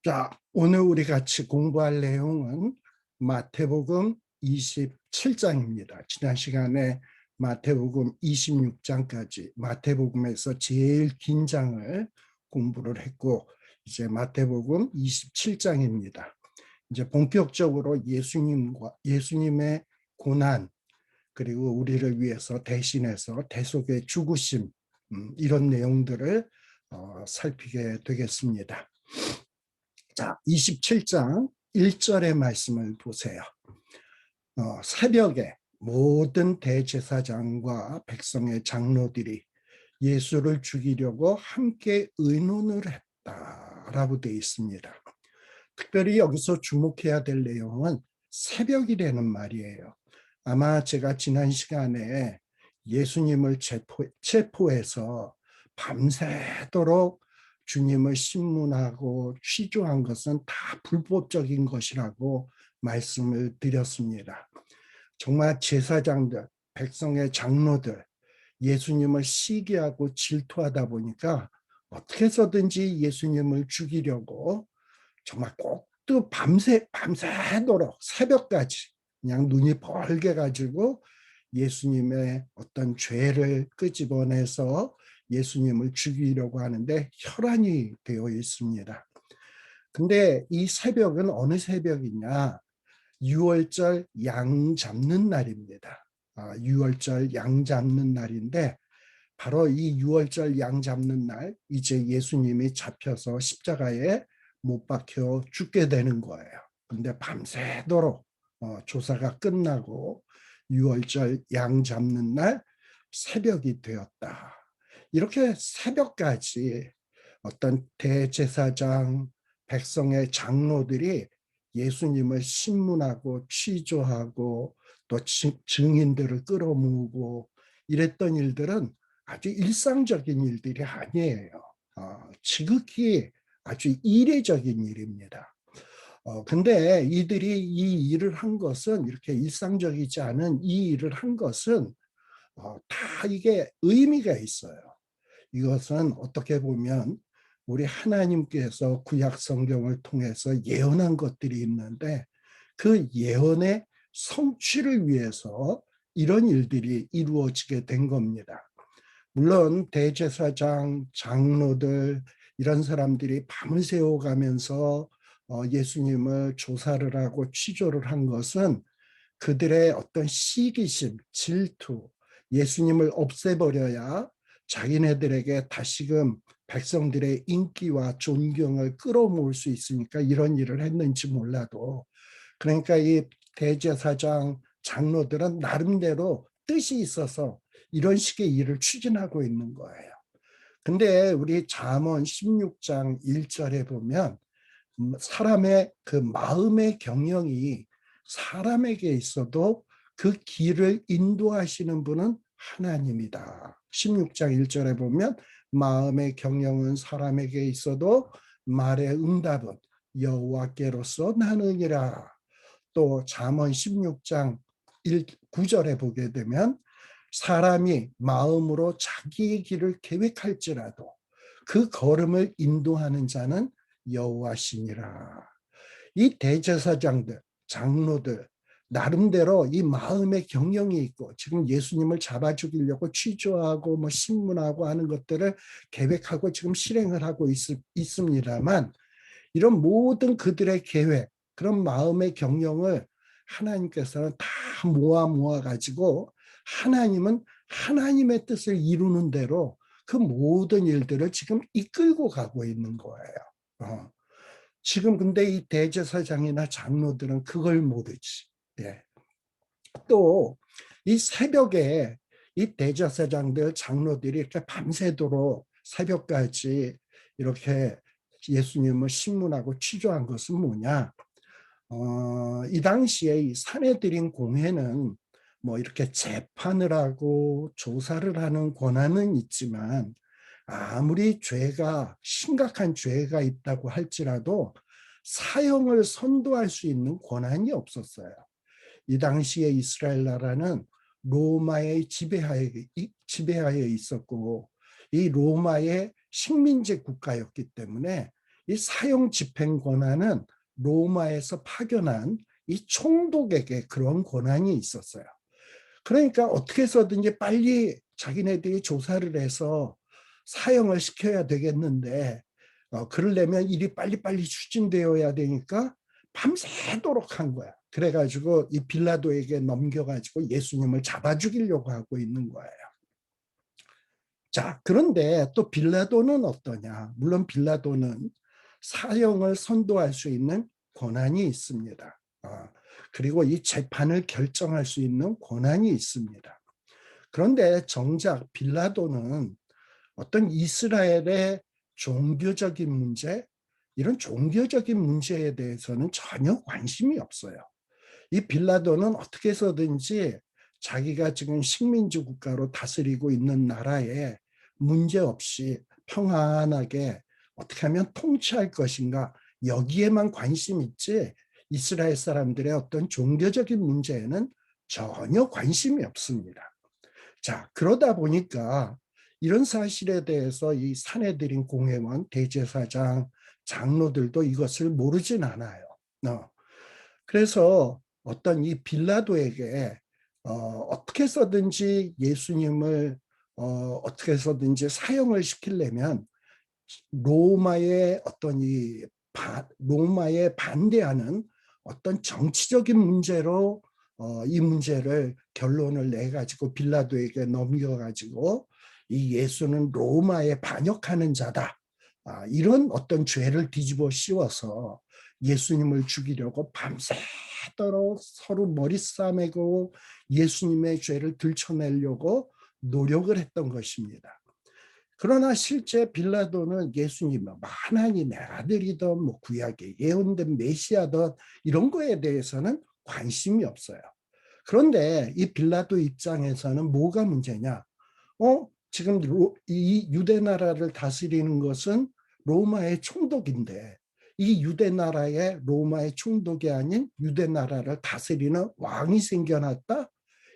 자, 오늘 우리 같이 공부할 내용은 마태복음 27장입니다. 지난 시간에 마태복음 26장까지 마태복음에서 제일 긴 장을 공부를 했고, 이제 마태복음 27장입니다. 이제 본격적으로 예수님의 고난, 그리고 우리를 위해서 대신해서 대속의 죽으심, 이런 내용들을 살피게 되겠습니다. 자, 27장 1절의 말씀을 보세요. 새벽에 모든 대제사장과 백성의 장로들이 예수를 죽이려고 함께 의논을 했다라고 되어 있습니다. 특별히 여기서 주목해야 될 내용은 새벽이라는 말이에요. 아마 제가 지난 시간에 예수님을 체포해서 밤새도록 주님을 신문하고 취조한 것은 다 불법적인 것이라고 말씀을 드렸습니다. 정말 제사장들, 백성의 장로들, 예수님을 시기하고 질투하다 보니까 어떻게 해서든지 예수님을 죽이려고 정말 꼭두 밤새도록 새벽까지 그냥 눈이 벌게 가지고 예수님의 어떤 죄를 끄집어내서 예수님을 죽이려고 하는데 혈안이 되어 있습니다. 근데 이 새벽은 어느 새벽이냐? 6월절 양 잡는 날입니다. 6월절 양 잡는 날인데 바로 이 6월절 양 잡는 날 이제 예수님이 잡혀서 십자가에 못 박혀 죽게 되는 거예요. 근데 밤새도록 조사가 끝나고 6월절 양 잡는 날 새벽이 되었다. 이렇게 새벽까지 어떤 대제사장, 백성의 장로들이 예수님을 신문하고 취조하고 또 증인들을 끌어모으고 이랬던 일들은 아주 일상적인 일들이 아니에요. 지극히 아주 이례적인 일입니다. 근데 이들이 이 일을 한 것은 이렇게 일상적이지 않은 이 일을 한 것은 다 이게 의미가 있어요. 이것은 어떻게 보면 우리 하나님께서 구약 성경을 통해서 예언한 것들이 있는데 그 예언의 성취를 위해서 이런 일들이 이루어지게 된 겁니다. 물론 대제사장, 장로들 이런 사람들이 밤을 새워가면서 예수님을 조사를 하고 취조를 한 것은 그들의 어떤 시기심, 질투, 예수님을 없애버려야 자기네들에게 다시금 백성들의 인기와 존경을 끌어모을 수 있으니까 이런 일을 했는지 몰라도, 그러니까 이 대제사장, 장로들은 나름대로 뜻이 있어서 이런 식의 일을 추진하고 있는 거예요. 근데 우리 잠언 16장 1절에 보면 사람의 그 마음의 경영이 사람에게 있어도 그 길을 인도하시는 분은 하나님이다. 16장 1절에 보면 마음의 경영은 사람에게 있어도 말의 응답은 여호와께로서 나느니라. 또 잠언 16장 9절에 보게 되면 사람이 마음으로 자기의 길을 계획할지라도 그 걸음을 인도하는 자는 여호와시니라. 이 대제사장들, 장로들 나름대로 이 마음의 경영이 있고 지금 예수님을 잡아 죽이려고 취조하고 뭐 신문하고 하는 것들을 계획하고 지금 실행을 하고 있습니다만 이런 모든 그들의 계획, 그런 마음의 경영을 하나님께서는 다 모아 가지고 하나님은 하나님의 뜻을 이루는 대로 그 모든 일들을 지금 이끌고 가고 있는 거예요. 지금 근데 이 대제사장이나 장로들은 그걸 모르지. 예. 또 이 새벽에 이 대제사장들, 장로들이 이렇게 밤새도록 새벽까지 이렇게 예수님을 신문하고 취조한 것은 뭐냐? 이 당시에 이 산헤드린 공회는 뭐 이렇게 재판을 하고 조사를 하는 권한은 있지만 아무리 심각한 죄가 있다고 할지라도 사형을 선도할 수 있는 권한이 없었어요. 이 당시에 이스라엘 나라는 로마의 지배하에 있었고 이 로마의 식민지 국가였기 때문에 이 사형 집행 권한은 로마에서 파견한 이 총독에게 그런 권한이 있었어요. 그러니까 어떻게 해서든지 빨리 자기네들이 조사를 해서 사형을 시켜야 되겠는데 그러려면 일이 빨리빨리 추진되어야 되니까 밤새도록 한 거야. 그래가지고 이 빌라도에게 넘겨가지고 예수님을 잡아 죽이려고 하고 있는 거예요. 자, 그런데 또 빌라도는 어떠냐? 물론 빌라도는 사형을 선도할 수 있는 권한이 있습니다. 그리고 이 재판을 결정할 수 있는 권한이 있습니다. 그런데 정작 빌라도는 어떤 이스라엘의 종교적인 문제, 이런 종교적인 문제에 대해서는 전혀 관심이 없어요. 이 빌라도는 어떻게 해서든지 자기가 지금 식민지 국가로 다스리고 있는 나라에 문제없이 평안하게 어떻게 하면 통치할 것인가, 여기에만 관심 있지 이스라엘 사람들의 어떤 종교적인 문제에는 전혀 관심이 없습니다. 자, 그러다 보니까 이런 사실에 대해서 이 산헤드린 공회원, 대제사장, 장로들도 이것을 모르진 않아요. 그래서 어떤 이 빌라도에게 어떻게 해서든지 예수님을 어떻게 해서든지 사형을 시키려면 로마의 어떤 로마에 반대하는 어떤 정치적인 문제로 이 문제를 결론을 내 가지고 빌라도에게 넘겨 가지고 이 예수는 로마에 반역하는 자다. 이런 어떤 죄를 뒤집어 씌워서 예수님을 죽이려고 밤새도록 서로 머리 싸매고 예수님의 죄를 들춰내려고 노력을 했던 것입니다. 그러나 실제 빌라도는 예수님은 하나님의 아들이든 뭐 구약에 예언된 메시아든 이런 거에 대해서는 관심이 없어요. 그런데 이 빌라도 입장에서는 뭐가 문제냐? 지금 이 유대 나라를 다스리는 것은 로마의 총독인데 이 유대 나라의 로마의 총독이 아닌 유대 나라를 다스리는 왕이 생겨났다?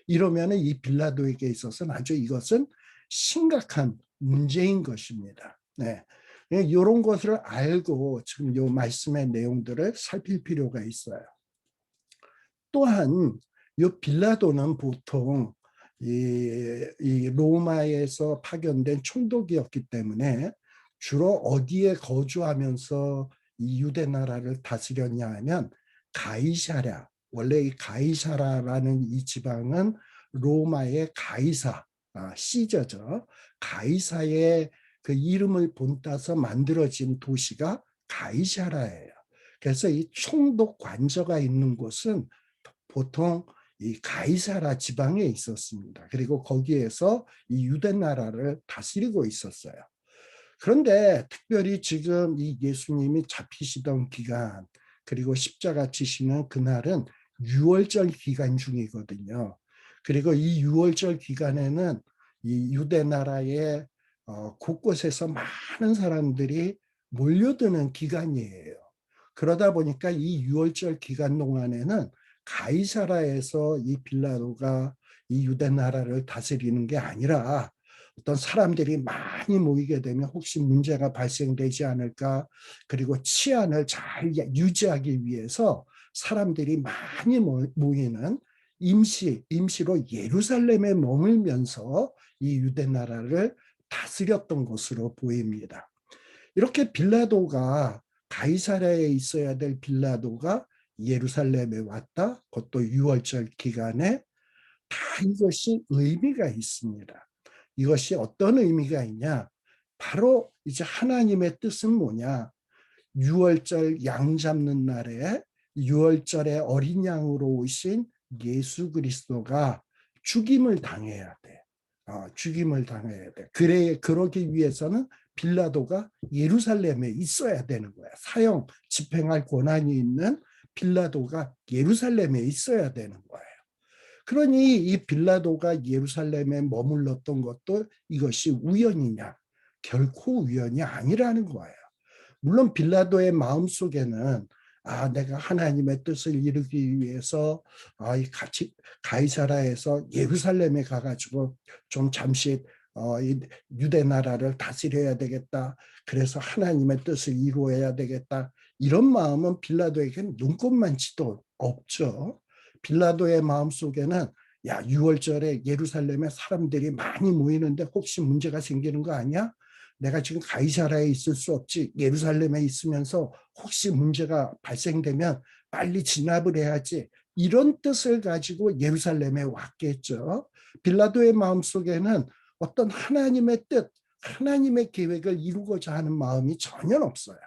이러면 이 빌라도에게 있어서는 아주 이것은 심각한 문제인 것입니다. 네. 이런 것을 알고 지금 이 말씀의 내용들을 살필 필요가 있어요. 또한 이 빌라도는 보통 이 로마에서 파견된 총독이었기 때문에 주로 어디에 거주하면서 이 유대 나라를 다스렸냐 하면 가이사랴, 원래 이 가이사라라는 이 지방은 로마의 가이사, 시저죠. 가이사의 그 이름을 본따서 만들어진 도시가 가이사라예요. 그래서 이 총독 관저가 있는 곳은 보통 이 가이사라 지방에 있었습니다. 그리고 거기에서 이 유대 나라를 다스리고 있었어요. 그런데 특별히 지금 이 예수님이 잡히시던 기간, 그리고 십자가 지시는 그날은 유월절 기간 중이거든요. 그리고 이 유월절 기간에는 이 유대 나라의 곳곳에서 많은 사람들이 몰려드는 기간이에요. 그러다 보니까 이 유월절 기간 동안에는 가이사라에서 이 빌라도가 이 유대 나라를 다스리는 게 아니라 어떤 사람들이 많이 모이게 되면 혹시 문제가 발생되지 않을까, 그리고 치안을 잘 유지하기 위해서 사람들이 많이 모이는 임시로 예루살렘에 머물면서 이 유대 나라를 다스렸던 것으로 보입니다. 이렇게 빌라도가 가이사랴에 있어야 될 빌라도가 예루살렘에 왔다. 그것도 유월절 기간에 다 이것이 의미가 있습니다. 이것이 어떤 의미가 있냐? 바로 이제 하나님의 뜻은 뭐냐? 유월절 양 잡는 날에 유월절에 어린 양으로 오신 예수 그리스도가 죽임을 당해야 돼. 죽임을 당해야 돼. 그러기 위해서는 빌라도가 예루살렘에 있어야 되는 거야. 사형 집행할 권한이 있는 빌라도가 예루살렘에 있어야 되는 거예요. 그러니 이 빌라도가 예루살렘에 머물렀던 것도 이것이 우연이냐? 결코 우연이 아니라는 거예요. 물론 빌라도의 마음속에는 내가 하나님의 뜻을 이루기 위해서 이 같이 가이사라에서 예루살렘에 가가지고 좀 잠시 이 유대 나라를 다스려야 되겠다. 그래서 하나님의 뜻을 이루어야 되겠다. 이런 마음은 빌라도에게는 눈꼽만치도 없죠. 빌라도의 마음속에는 야, 6월절에 예루살렘에 사람들이 많이 모이는데 혹시 문제가 생기는 거 아니야? 내가 지금 가이사라에 있을 수 없지. 예루살렘에 있으면서 혹시 문제가 발생되면 빨리 진압을 해야지. 이런 뜻을 가지고 예루살렘에 왔겠죠. 빌라도의 마음속에는 어떤 하나님의 뜻, 하나님의 계획을 이루고자 하는 마음이 전혀 없어요.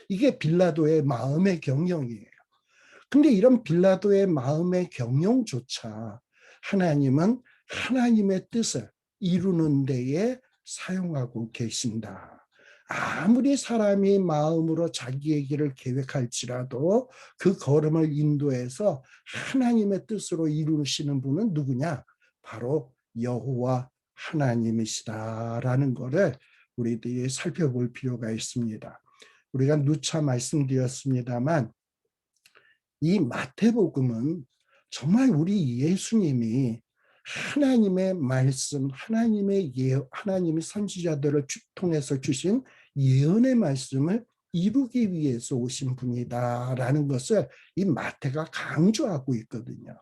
이게 빌라도의 마음의 경영이에요. 근데 이런 빌라도의 마음의 경영조차 하나님은 하나님의 뜻을 이루는 데에 사용하고 계신다. 아무리 사람이 마음으로 자기의 길을 계획할지라도 그 걸음을 인도해서 하나님의 뜻으로 이루시는 분은 누구냐? 바로 여호와 하나님이시다라는 것을 우리들이 살펴볼 필요가 있습니다. 우리가 누차 말씀드렸습니다만 이 마태복음은 정말 우리 예수님이 하나님의 말씀, 하나님이 선지자들을 통해서 주신 예언의 말씀을 이루기 위해서 오신 분이다라는 것을 이 마태가 강조하고 있거든요.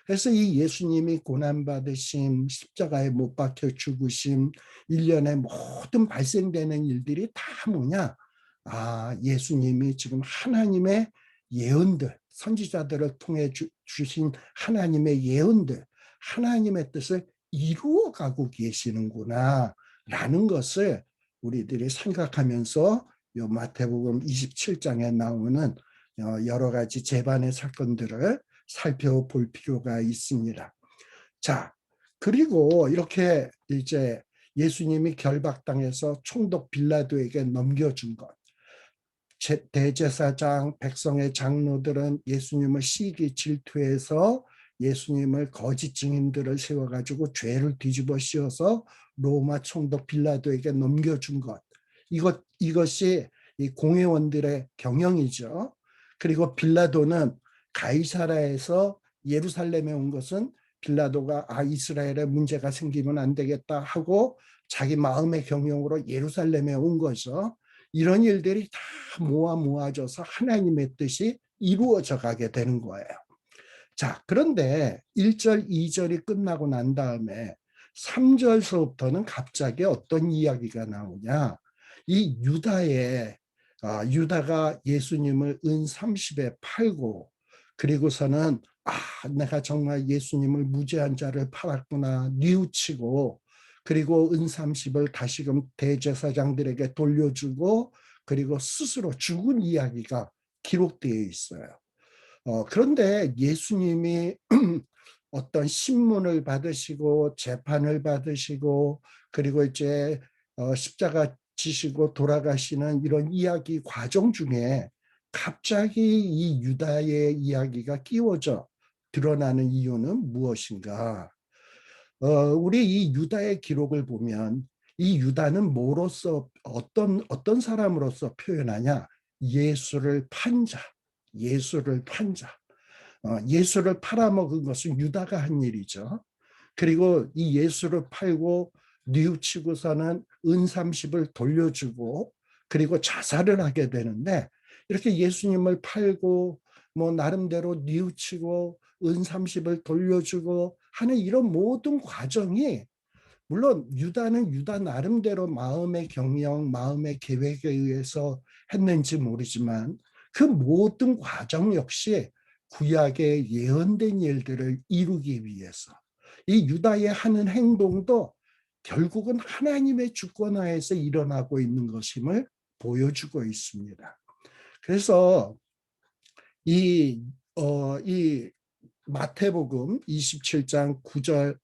그래서 이 예수님이 고난받으심, 십자가에 못 박혀 죽으심, 일련의 모든 발생되는 일들이 다 뭐냐? 예수님이 지금 하나님의 예언들, 선지자들을 통해 주신 하나님의 예언들, 하나님의 뜻을 이루어가고 계시는구나 라는 것을 우리들이 생각하면서 이 마태복음 27장에 나오는 여러 가지 재반의 사건들을 살펴볼 필요가 있습니다. 자, 그리고 이렇게 이제 예수님이 결박당해서 총독 빌라도에게 넘겨준 것. 대제사장, 백성의 장로들은 예수님을 시기 질투해서 예수님을 거짓 증인들을 세워가지고 죄를 뒤집어 씌워서 로마 총독 빌라도에게 넘겨준 것. 이것이 이 공회원들의 경영이죠. 그리고 빌라도는 가이사라에서 예루살렘에 온 것은 빌라도가 이스라엘에 문제가 생기면 안 되겠다 하고 자기 마음의 경영으로 예루살렘에 온 거죠. 이런 일들이 다 모아져서 하나님의 뜻이 이루어져 가게 되는 거예요. 자, 그런데 1절, 2절이 끝나고 난 다음에 3절서부터는 갑자기 어떤 이야기가 나오냐. 이 유다가 예수님을 은 30에 팔고 그리고서는 내가 정말 예수님을 무죄한 자를 팔았구나 뉘우치고 그리고 은 30을 다시금 대제사장들에게 돌려주고 그리고 스스로 죽은 이야기가 기록되어 있어요. 그런데 예수님이 어떤 신문을 받으시고 재판을 받으시고 그리고 이제 십자가 지시고 돌아가시는 이런 이야기 과정 중에 갑자기 이 유다의 이야기가 끼워져 드러나는 이유는 무엇인가? 우리 이 유다의 기록을 보면 이 유다는 뭐로서 어떤 사람으로서 표현하냐? 예수를 판 자, 예수를 판 자. 예수를 팔아먹은 것은 유다가 한 일이죠. 그리고 이 예수를 팔고 뉘우치고서는 은 30을 돌려주고 그리고 자살을 하게 되는데 이렇게 예수님을 팔고 뭐 나름대로 뉘우치고 은 30을 돌려주고 하는 이런 모든 과정이 물론 유다는 유다 나름대로 마음의 경영, 마음의 계획에 의해서 했는지 모르지만 그 모든 과정 역시 구약에 예언된 일들을 이루기 위해서 이 유다의 하는 행동도 결국은 하나님의 주권하에서 일어나고 있는 것임을 보여주고 있습니다. 그래서 이 마태복음 27장 9절에서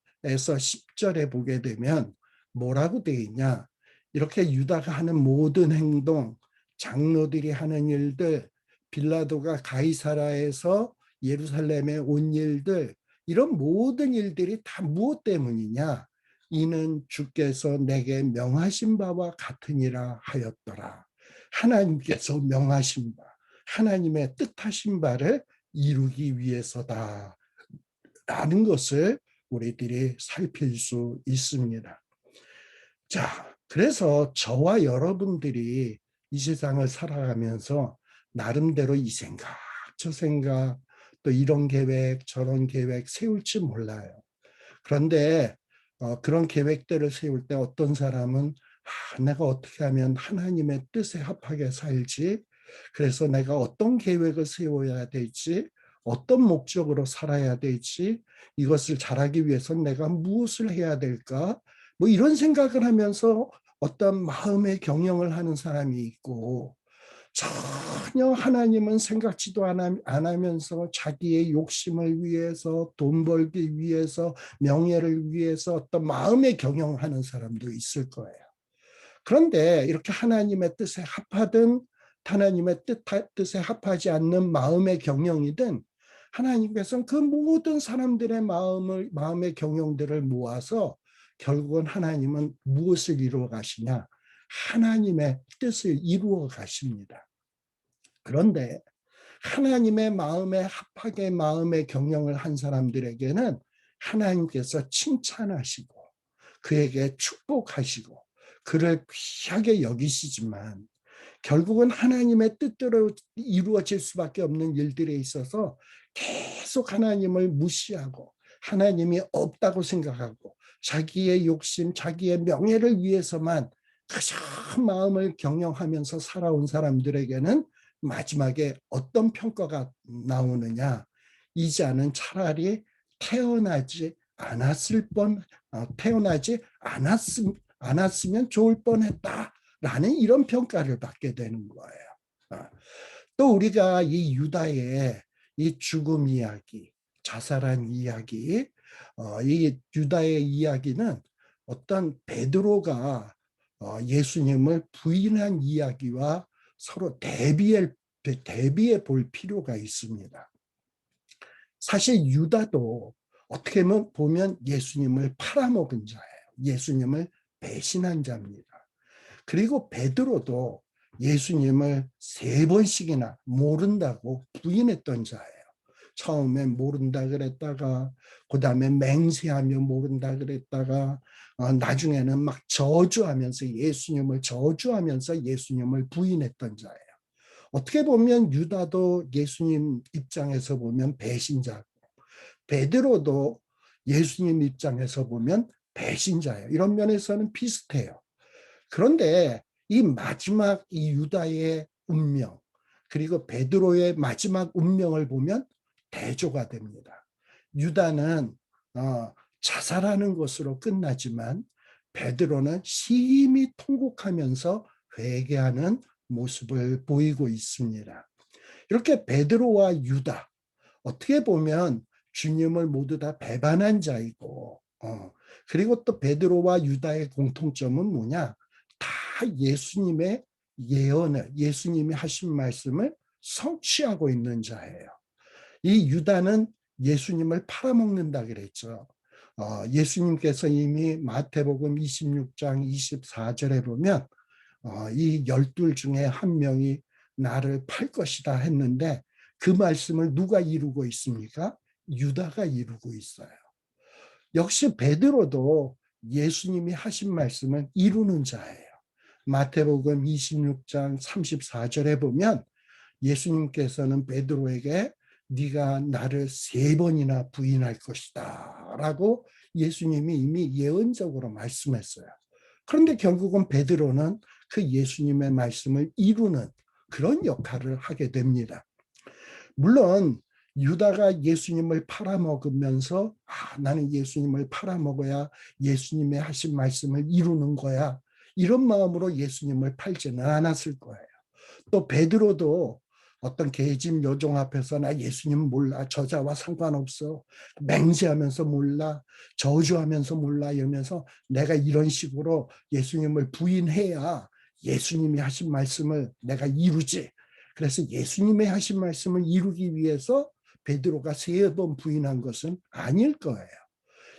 10절에 보게 되면 뭐라고 되어 있냐? 이렇게 유다가 하는 모든 행동, 장로들이 하는 일들, 빌라도가 가이사라에서 예루살렘에 온 일들, 이런 모든 일들이 다 무엇 때문이냐? 이는 주께서 내게 명하신 바와 같으니라 하였더라. 하나님께서 명하신 바, 하나님의 뜻하신 바를 이루기 위해서다. 라는 것을 우리들이 살필 수 있습니다. 자, 그래서 저와 여러분들이 이 세상을 살아가면서 나름대로 이 생각, 저 생각, 또 이런 계획, 저런 계획 세울지 몰라요. 그런데 그런 계획들을 세울 때 어떤 사람은 내가 어떻게 하면 하나님의 뜻에 합하게 살지? 그래서 내가 어떤 계획을 세워야 될지, 어떤 목적으로 살아야 될지, 이것을 잘하기 위해서는 내가 무엇을 해야 될까? 뭐 이런 생각을 하면서 어떤 마음의 경영을 하는 사람이 있고, 전혀 하나님은 생각지도 안 하면서 자기의 욕심을 위해서, 돈 벌기 위해서, 명예를 위해서 어떤 마음의 경영하는 사람도 있을 거예요. 그런데 이렇게 하나님의 뜻에 합하든 하나님의 뜻에 합하지 않는 마음의 경영이든, 하나님께서는 그 모든 사람들의 마음의 경영들을 모아서 결국은 하나님은 무엇을 이루어 가시냐? 하나님의 뜻을 이루어 가십니다. 그런데 하나님의 마음에 합하게 마음의 경영을 한 사람들에게는 하나님께서 칭찬하시고 그에게 축복하시고 그를 귀하게 여기시지만, 결국은 하나님의 뜻대로 이루어질 수밖에 없는 일들에 있어서 계속 하나님을 무시하고 하나님이 없다고 생각하고 자기의 욕심, 자기의 명예를 위해서만 그저 마음을 경영하면서 살아온 사람들에게는 마지막에 어떤 평가가 나오느냐? 이 자는 차라리 태어나지 않았을 뻔, 태어나지 않았으면 좋을 뻔했다라는 이런 평가를 받게 되는 거예요. 또 우리가 이 유다의 이 죽음 이야기, 자살한 이야기, 이 유다의 이야기는 어떤 베드로가 예수님을 부인한 이야기와 서로 대비해 볼 필요가 있습니다. 사실 유다도 어떻게 보면 예수님을 팔아먹은 자예요. 예수님을 배신한 자입니다. 그리고 베드로도 예수님을 3번씩이나 모른다고 부인했던 자예요. 처음엔 모른다 그랬다가, 그 다음에 맹세하며 모른다 그랬다가, 나중에는 막 예수님을 저주하면서 예수님을 부인했던 자예요. 어떻게 보면 유다도 예수님 입장에서 보면 배신자고, 베드로도 예수님 입장에서 보면 배신자예요. 이런 면에서는 비슷해요. 그런데 이 마지막 이 유다의 운명, 그리고 베드로의 마지막 운명을 보면 대조가 됩니다. 유다는 자살하는 것으로 끝나지만 베드로는 심히 통곡하면서 회개하는 모습을 보이고 있습니다. 이렇게 베드로와 유다, 어떻게 보면 주님을 모두 다 배반한 자이고, 그리고 또 베드로와 유다의 공통점은 뭐냐? 다 예수님의 예언을, 예수님이 하신 말씀을 성취하고 있는 자예요. 이 유다는 예수님을 팔아먹는다 그랬죠. 예수님께서 이미 마태복음 26장 24절에 보면 이 12 중에 한 명이 나를 팔 것이다 했는데, 그 말씀을 누가 이루고 있습니까? 유다가 이루고 있어요. 역시 베드로도 예수님이 하신 말씀을 이루는 자예요. 마태복음 26장 34절에 보면 예수님께서는 베드로에게 네가 나를 3번이나 부인할 것이다 라고 예수님이 이미 예언적으로 말씀했어요. 그런데 결국은 베드로는 그 예수님의 말씀을 이루는 그런 역할을 하게 됩니다. 물론 유다가 예수님을 팔아먹으면서 나는 예수님을 팔아먹어야 예수님의 하신 말씀을 이루는 거야, 이런 마음으로 예수님을 팔지는 않았을 거예요. 또 베드로도 어떤 계집 요종 앞에서 나 예수님 몰라, 저자와 상관없어, 맹세하면서 몰라, 저주하면서 몰라 이러면서 내가 이런 식으로 예수님을 부인해야 예수님이 하신 말씀을 내가 이루지, 그래서 예수님의 하신 말씀을 이루기 위해서 베드로가 3번 부인한 것은 아닐 거예요.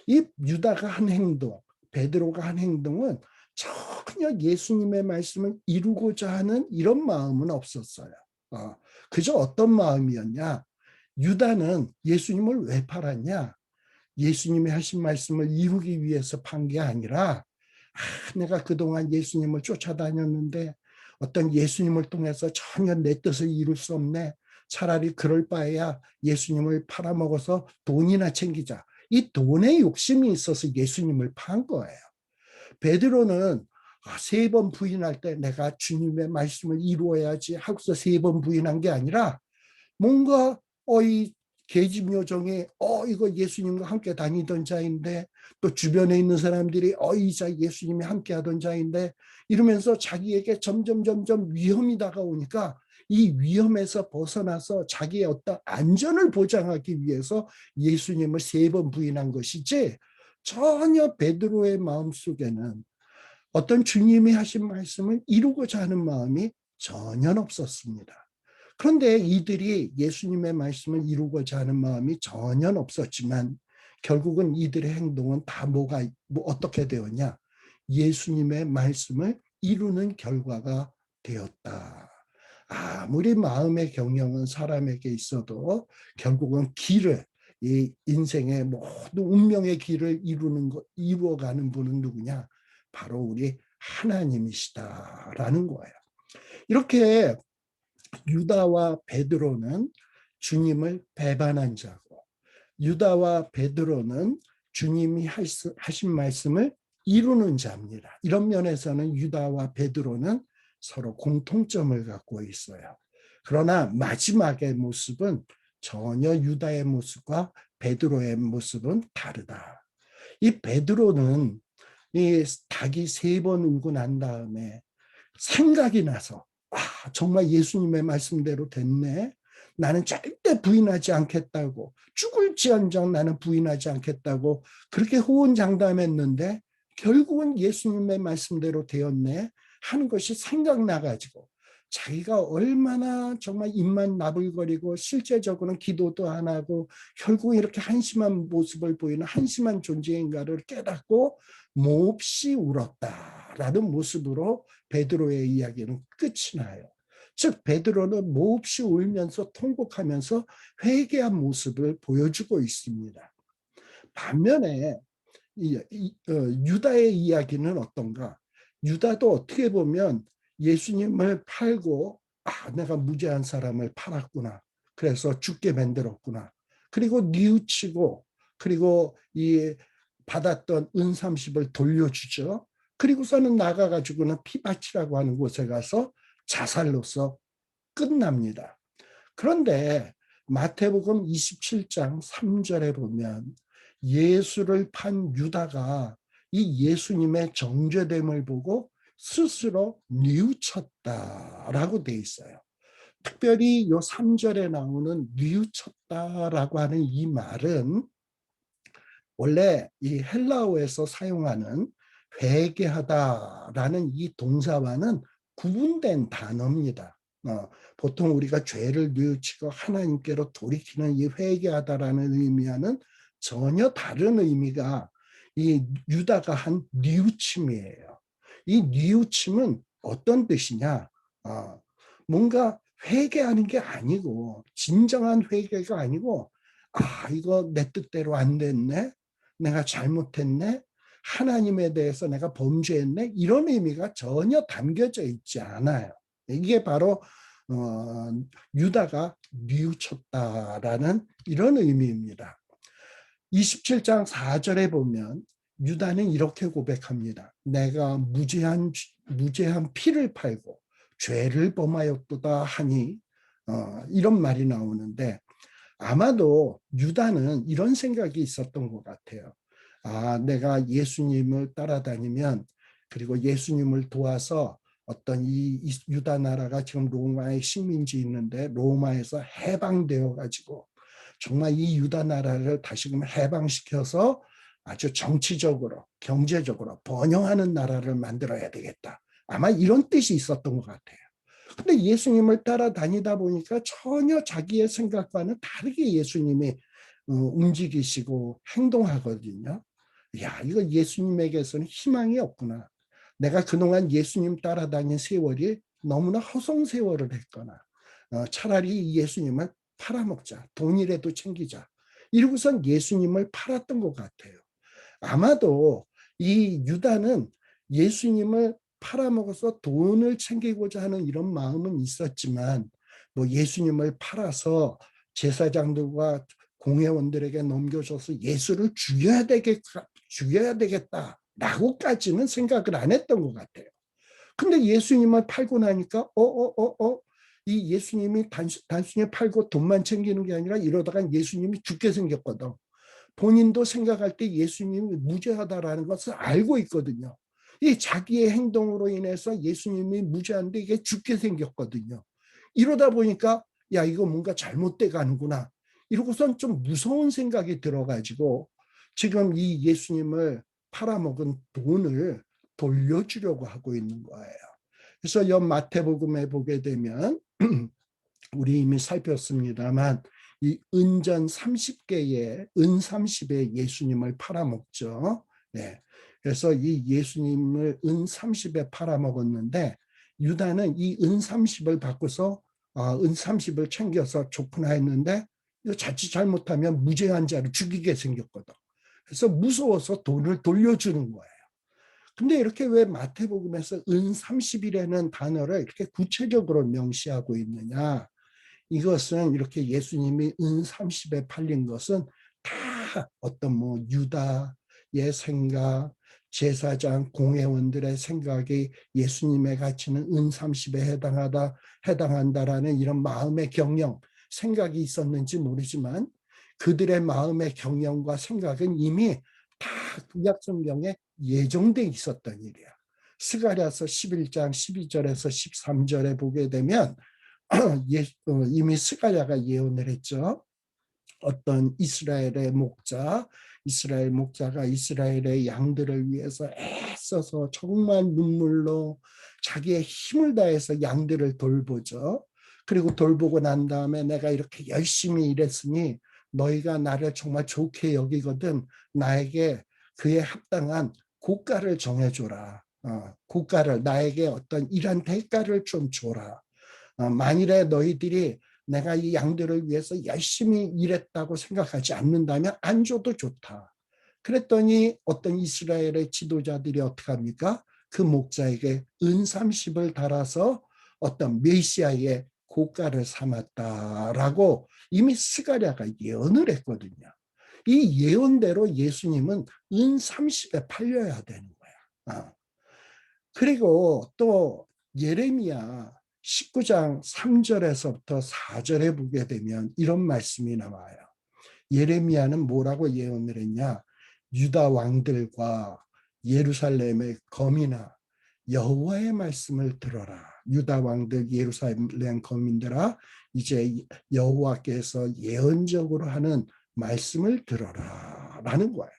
이 유다가 한 행동, 베드로가 한 행동은 전혀 예수님의 말씀을 이루고자 하는 이런 마음은 없었어요. 그저 어떤 마음이었냐? 유다는 예수님을 왜 팔았냐? 예수님이 하신 말씀을 이루기 위해서 판 게 아니라 내가 그동안 예수님을 쫓아다녔는데 어떤 예수님을 통해서 전혀 내 뜻을 이룰 수 없네. 차라리 그럴 바에야 예수님을 팔아먹어서 돈이나 챙기자. 이 돈에 욕심이 있어서 예수님을 판 거예요. 베드로는 3번 부인할 때 내가 주님의 말씀을 이루어야지 하고서 3번 부인한 게 아니라 뭔가 이 계집요정이 이거 예수님과 함께 다니던 자인데 또 주변에 있는 사람들이 이 자 예수님이 함께 하던 자인데 이러면서 자기에게 점점 위험이 다가오니까 이 위험에서 벗어나서 자기의 어떤 안전을 보장하기 위해서 예수님을 3번 부인한 것이지, 전혀 베드로의 마음속에는 어떤 주님이 하신 말씀을 이루고자 하는 마음이 전혀 없었습니다. 그런데 이들이 예수님의 말씀을 이루고자 하는 마음이 전혀 없었지만 결국은 이들의 행동은 다 어떻게 되었냐? 예수님의 말씀을 이루는 결과가 되었다. 아무리 마음의 경영은 사람에게 있어도 결국은 이 인생의 모든 운명의 길을 이루어가는 분은 누구냐? 바로 우리 하나님이시다라는 거예요. 이렇게 유다와 베드로는 주님을 배반한 자고, 유다와 베드로는 주님이 하신 말씀을 이루는 자입니다. 이런 면에서는 유다와 베드로는 서로 공통점을 갖고 있어요. 그러나 마지막의 모습은 전혀 유다의 모습과 베드로의 모습은 다르다. 이 베드로는 이 닭이 3번 울고 난 다음에 생각이 나서 정말 예수님의 말씀대로 됐네. 나는 절대 부인하지 않겠다고, 죽을지언정 나는 부인하지 않겠다고 그렇게 호언장담했는데 결국은 예수님의 말씀대로 되었네 하는 것이 생각나가지고 자기가 얼마나 정말 입만 나불거리고 실제적으로는 기도도 안 하고 결국 이렇게 한심한 모습을 보이는 한심한 존재인가를 깨닫고 몹시 울었다라는 모습으로 베드로의 이야기는 끝이 나요. 즉 베드로는 몹시 울면서 통곡하면서 회개한 모습을 보여주고 있습니다. 반면에 유다의 이야기는 어떤가? 유다도 어떻게 보면 예수님을 팔고 내가 무죄한 사람을 팔았구나. 그래서 죽게 만들었구나. 그리고 뉘우치고 그리고 이 받았던 은 30을 돌려주죠. 그리고서는 나가가지고는 피바치라고 하는 곳에 가서 자살로서 끝납니다. 그런데 마태복음 27장 3절에 보면 예수를 판 유다가 이 예수님의 정죄됨을 보고 스스로 뉘우쳤다라고 돼 있어요. 특별히 이 3절에 나오는 뉘우쳤다라고 하는 이 말은 원래 이 헬라어에서 사용하는 회개하다라는 이 동사와는 구분된 단어입니다. 보통 우리가 죄를 뉘우치고 하나님께로 돌이키는 이 회개하다라는 의미와는 전혀 다른 의미가 이 유다가 한 뉘우침이에요. 이 뉘우침은 어떤 뜻이냐? 뭔가 회개하는 게 아니고 진정한 회개가 아니고 이거 내 뜻대로 안 됐네. 내가 잘못했네. 하나님에 대해서 내가 범죄했네. 이런 의미가 전혀 담겨져 있지 않아요. 이게 바로 유다가 뉘우쳤다라는 이런 의미입니다. 27장 4절에 보면 유다는 이렇게 고백합니다. 내가 무죄한 피를 팔고 죄를 범하였도다 하니 이런 말이 나오는데 아마도 유다는 이런 생각이 있었던 것 같아요. 내가 예수님을 따라다니면 그리고 예수님을 도와서 어떤 이 유다 나라가 지금 로마의 식민지 있는데 로마에서 해방되어 가지고 정말 이 유다 나라를 다시금 해방시켜서 아주 정치적으로 경제적으로 번영하는 나라를 만들어야 되겠다. 아마 이런 뜻이 있었던 것 같아요. 근데 예수님을 따라다니다 보니까 전혀 자기의 생각과는 다르게 예수님이 움직이시고 행동하거든요. 이거 예수님에게서는 희망이 없구나. 내가 그동안 예수님 따라다닌 세월이 너무나 허송 세월을 했거나 차라리 예수님을 팔아먹자. 돈이라도 챙기자. 이러고선 예수님을 팔았던 것 같아요. 아마도 이 유다는 예수님을 팔아먹어서 돈을 챙기고자 하는 이런 마음은 있었지만 뭐 예수님을 팔아서 제사장들과 공회원들에게 넘겨줘서 예수를 죽여야 되겠다라고까지는 생각을 안 했던 것 같아요. 근데 예수님을 팔고 나니까 이 예수님이 단순히 팔고 돈만 챙기는 게 아니라 이러다가 예수님이 죽게 생겼거든. 본인도 생각할 때 예수님이 무죄하다라는 것을 알고 있거든요. 이 자기의 행동으로 인해서 예수님이 무죄한데 이게 죽게 생겼거든요. 이러다 보니까 야, 이거 뭔가 잘못돼 가는구나. 이러고선 좀 무서운 생각이 들어가지고 지금 이 예수님을 팔아먹은 돈을 돌려주려고 하고 있는 거예요. 그래서 연 마태복음에 보게 되면 우리 이미 살폈습니다만 이 은전 30개에 은 30에 예수님을 팔아먹죠. 네. 그래서 이 예수님을 은 30에 팔아먹었는데 유다는 이 은 30을 받고서 은 30을 챙겨서 좋구나 했는데 자칫 잘못하면 무죄한 자를 죽이게 생겼거든. 그래서 무서워서 돈을 돌려주는 거예요. 근데 이렇게 왜 마태복음에서 은 30이라는 단어를 이렇게 구체적으로 명시하고 있느냐? 이것은 이렇게 예수님이 은 30에 팔린 것은 다 어떤 뭐 유다의 생각, 제사장, 공회원들의 생각이 예수님의 가치는 은 30에 해당한다라는 이런 마음의 경영, 생각이 있었는지 모르지만 그들의 마음의 경영과 생각은 이미 다 구약 성경에 예정돼 있었던 일이야. 스가랴서 11장 12절에서 13절에 보게 되면 이미 스가랴가 예언을 했죠. 어떤 이스라엘 목자가 이스라엘의 양들을 위해서 애써서 정말 눈물로 자기의 힘을 다해서 양들을 돌보죠. 그리고 돌보고 난 다음에 내가 이렇게 열심히 일했으니 너희가 나를 정말 좋게 여기거든 나에게 그에 합당한 고가를 정해줘라. 고가를 나에게 어떤 일한 대가를 좀 줘라. 만일에 너희들이 내가 이 양들을 위해서 열심히 일했다고 생각하지 않는다면 안 줘도 좋다. 그랬더니 어떤 이스라엘의 지도자들이 어떻게 합니까? 그 목자에게 은 30을 달아서 어떤 메시아의 고가를 삼았다라고 이미 스가랴가 예언을 했거든요. 이 예언대로 예수님은 은 30에 팔려야 되는 거야. 그리고 또 예레미야 19장 3절에서부터 4절에 보게 되면 이런 말씀이 나와요. 예레미야는 뭐라고 예언을 했냐? 유다 왕들과 예루살렘의 거민아 여호와의 말씀을 들어라. 유다 왕들 예루살렘 거민들아 이제 여호와께서 예언적으로 하는 말씀을 들어라 라는 거예요.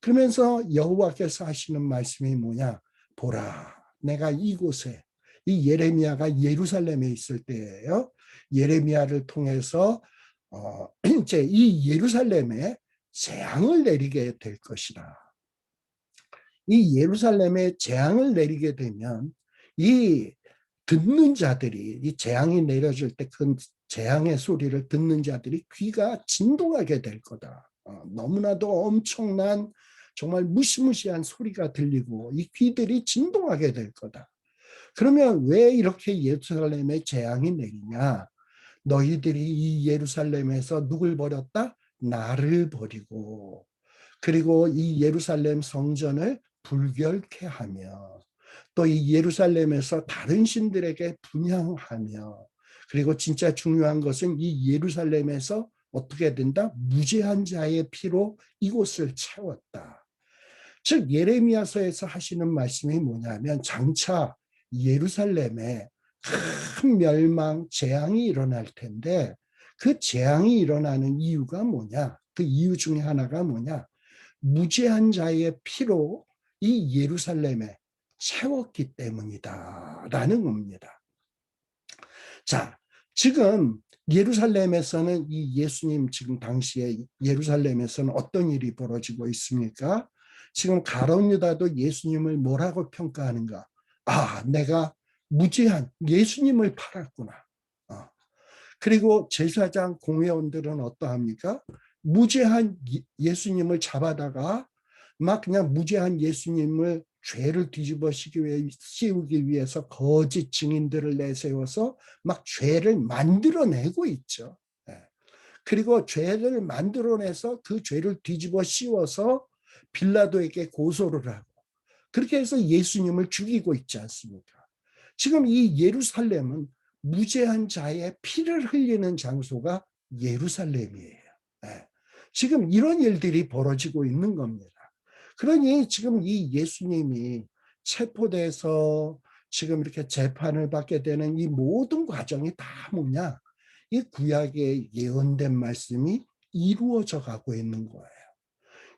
그러면서 여호와께서 하시는 말씀이 뭐냐? 보라, 내가 이곳에 이 예레미야가 예루살렘에 있을 때예요. 예레미야를 통해서 이제 이 예루살렘에 재앙을 내리게 될 것이다. 이 예루살렘에 재앙을 내리게 되면 이 듣는 자들이 이 재앙이 내려질 때 그 재앙의 소리를 듣는 자들이 귀가 진동하게 될 거다. 너무나도 엄청난 정말 무시무시한 소리가 들리고 이 귀들이 진동하게 될 거다. 그러면 왜 이렇게 예루살렘에 재앙이 내리냐? 너희들이 이 예루살렘에서 누굴 버렸다? 나를 버리고 그리고 이 예루살렘 성전을 불결케 하며 또 이 예루살렘에서 다른 신들에게 분향하며 그리고 진짜 중요한 것은 이 예루살렘에서 어떻게 된다? 무죄한 자의 피로 이곳을 채웠다. 즉 예레미야서에서 하시는 말씀이 뭐냐면 장차 예루살렘에 큰 멸망, 재앙이 일어날 텐데 그 재앙이 일어나는 이유가 뭐냐? 그 이유 중에 하나가 뭐냐? 무죄한 자의 피로 이 예루살렘에 채웠기 때문이다라는 겁니다. 자, 지금 예루살렘에서는 이 예수님 지금 당시에 예루살렘에서는 어떤 일이 벌어지고 있습니까? 지금 가룟 유다도 예수님을 뭐라고 평가하는가? 내가 무죄한 예수님을 팔았구나. 그리고 제사장 공회원들은 어떠합니까? 무죄한 예수님을 잡아다가 막 그냥 무죄한 예수님을 죄를 씌우기 위해서 거짓 증인들을 내세워서 막 죄를 만들어내고 있죠. 그리고 죄를 만들어내서 그 죄를 뒤집어 씌워서 빌라도에게 고소를 하고 그렇게 해서 예수님을 죽이고 있지 않습니까? 지금 이 예루살렘은 무죄한 자의 피를 흘리는 장소가 예루살렘이에요. 지금 이런 일들이 벌어지고 있는 겁니다. 그러니 지금 이 예수님이 체포돼서 지금 이렇게 재판을 받게 되는 이 모든 과정이 다 뭐냐? 이 구약의 예언된 말씀이 이루어져 가고 있는 거예요.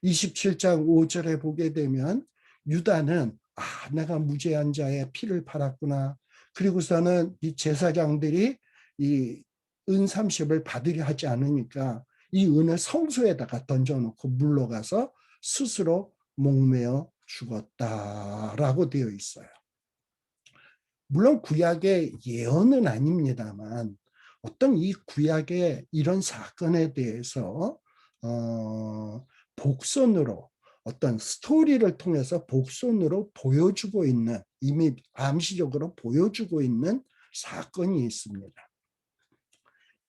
27장 5절에 보게 되면 유다는 내가 무죄한 자의 피를 팔았구나. 그리고서는 이 제사장들이 이 은 30을 받으려 하지 않으니까 이 은을 성소에다가 던져놓고 물러가서 스스로 목매어 죽었다라고 되어 있어요. 물론 구약의 예언은 아닙니다만 어떤 이 구약의 이런 사건에 대해서 복선으로 어떤 스토리를 통해서 복선으로 보여주고 있는 이미 암시적으로 보여주고 있는 사건이 있습니다.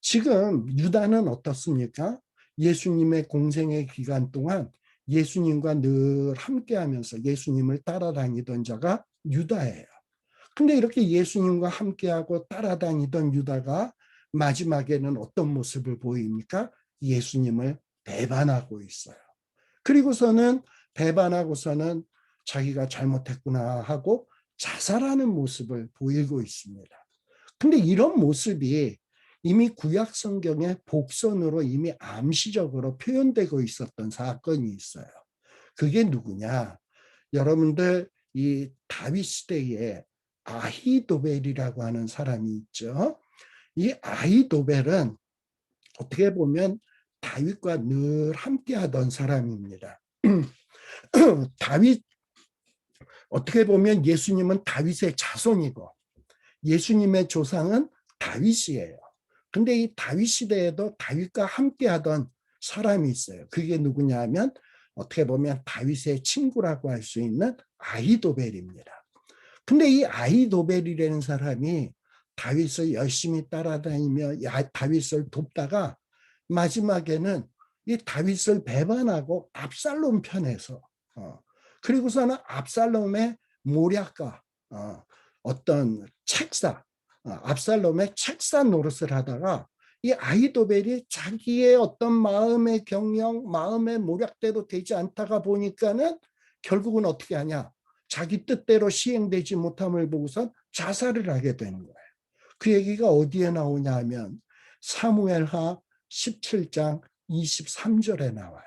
지금 유다는 어떻습니까? 예수님의 공생의 기간 동안 예수님과 늘 함께하면서 예수님을 따라다니던 자가 유다예요. 근데 이렇게 예수님과 함께하고 따라다니던 유다가 마지막에는 어떤 모습을 보입니까? 예수님을 배반하고 있어요. 그리고서는 배반하고서는 자기가 잘못했구나 하고 자살하는 모습을 보이고 있습니다. 근데 이런 모습이 이미 구약 성경의 복선으로 이미 암시적으로 표현되고 있었던 사건이 있어요. 그게 누구냐? 여러분들 이 다윗 시대에 아히도벨이라고 하는 사람이 있죠. 이 아히도벨은 어떻게 보면 다윗과 늘 함께하던 사람입니다. 다윗 어떻게 보면 예수님은 다윗의 자손이고 예수님의 조상은 다윗이에요. 근데 이 다윗 시대에도 다윗과 함께하던 사람이 있어요. 그게 누구냐 하면 어떻게 보면 다윗의 친구라고 할 수 있는 아히도벨입니다. 근데 이 아히도벨이라는 사람이 다윗을 열심히 따라다니며 다윗을 돕다가 마지막에는 이 다윗을 배반하고 압살롬 편에서 그리고서는 압살롬의 모략과 어떤 책사 압살롬의 책사 노릇을 하다가 이 아히도벨이 자기의 어떤 마음의 경영, 마음의 모략대로 되지 않다가 보니까는 결국은 어떻게 하냐? 자기 뜻대로 시행되지 못함을 보고선 자살을 하게 되는 거예요. 그 얘기가 어디에 나오냐 하면 사무엘하 17장 23절에 나와요.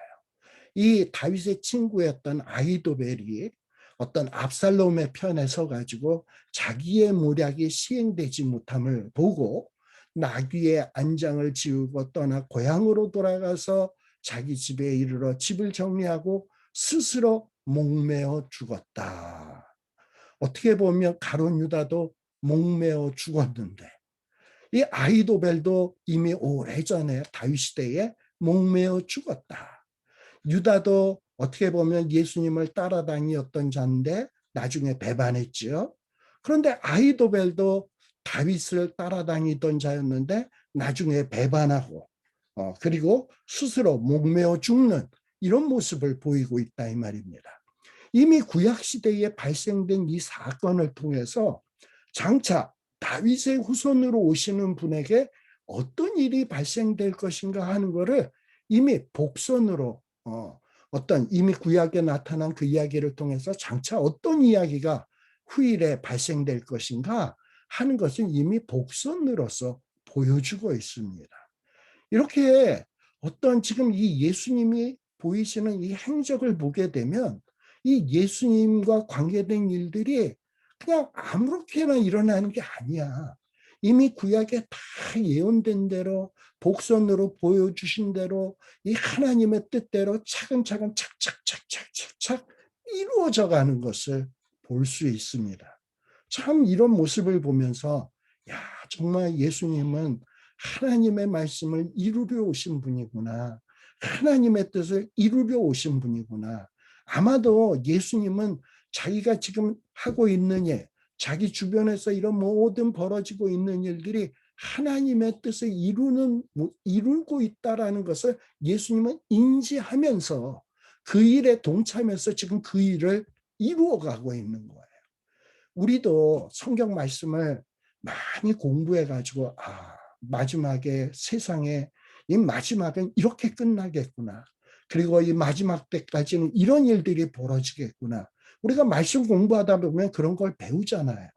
이 다윗의 친구였던 아히도벨이 어떤 압살롬의 편에 서가지고 자기의 모략이 시행되지 못함을 보고 나귀의 안장을 지우고 떠나 고향으로 돌아가서 자기 집에 이르러 집을 정리하고 스스로 목매어 죽었다. 어떻게 보면 가룟 유다도 목매어 죽었는데 이 아히도벨도 이미 오래전에 다윗 시대에 목매어 죽었다. 유다도 어떻게 보면 예수님을 따라다니었던 자인데 나중에 배반했죠. 그런데 아히도벨도 다윗을 따라다니던 자였는데 나중에 배반하고 그리고 스스로 목매어 죽는 이런 모습을 보이고 있다 이 말입니다. 이미 구약시대에 발생된 이 사건을 통해서 장차 다윗의 후손으로 오시는 분에게 어떤 일이 발생될 것인가 하는 것을 이미 복선으로 어떤 이미 구약에 나타난 그 이야기를 통해서 장차 어떤 이야기가 후일에 발생될 것인가 하는 것은 이미 복선으로서 보여주고 있습니다. 이렇게 어떤 지금 이 예수님이 보이시는 이 행적을 보게 되면 이 예수님과 관계된 일들이 그냥 아무렇게나 일어나는 게 아니야. 이미 구약에 다 예언된 대로 복선으로 보여주신 대로 이 하나님의 뜻대로 차근차근 착착착착착착 이루어져 가는 것을 볼 수 있습니다. 참 이런 모습을 보면서 야 정말 예수님은 하나님의 말씀을 이루려 오신 분이구나. 하나님의 뜻을 이루려 오신 분이구나. 아마도 예수님은 자기가 지금 하고 있는 일, 자기 주변에서 이런 모든 벌어지고 있는 일들이 하나님의 뜻을 이루고 있다라는 것을 예수님은 인지하면서 그 일에 동참해서 지금 그 일을 이루어가고 있는 거예요. 우리도 성경 말씀을 많이 공부해가지고 마지막에 세상에 이 마지막은 이렇게 끝나겠구나. 그리고 이 마지막 때까지는 이런 일들이 벌어지겠구나. 우리가 말씀 공부하다 보면 그런 걸 배우잖아요.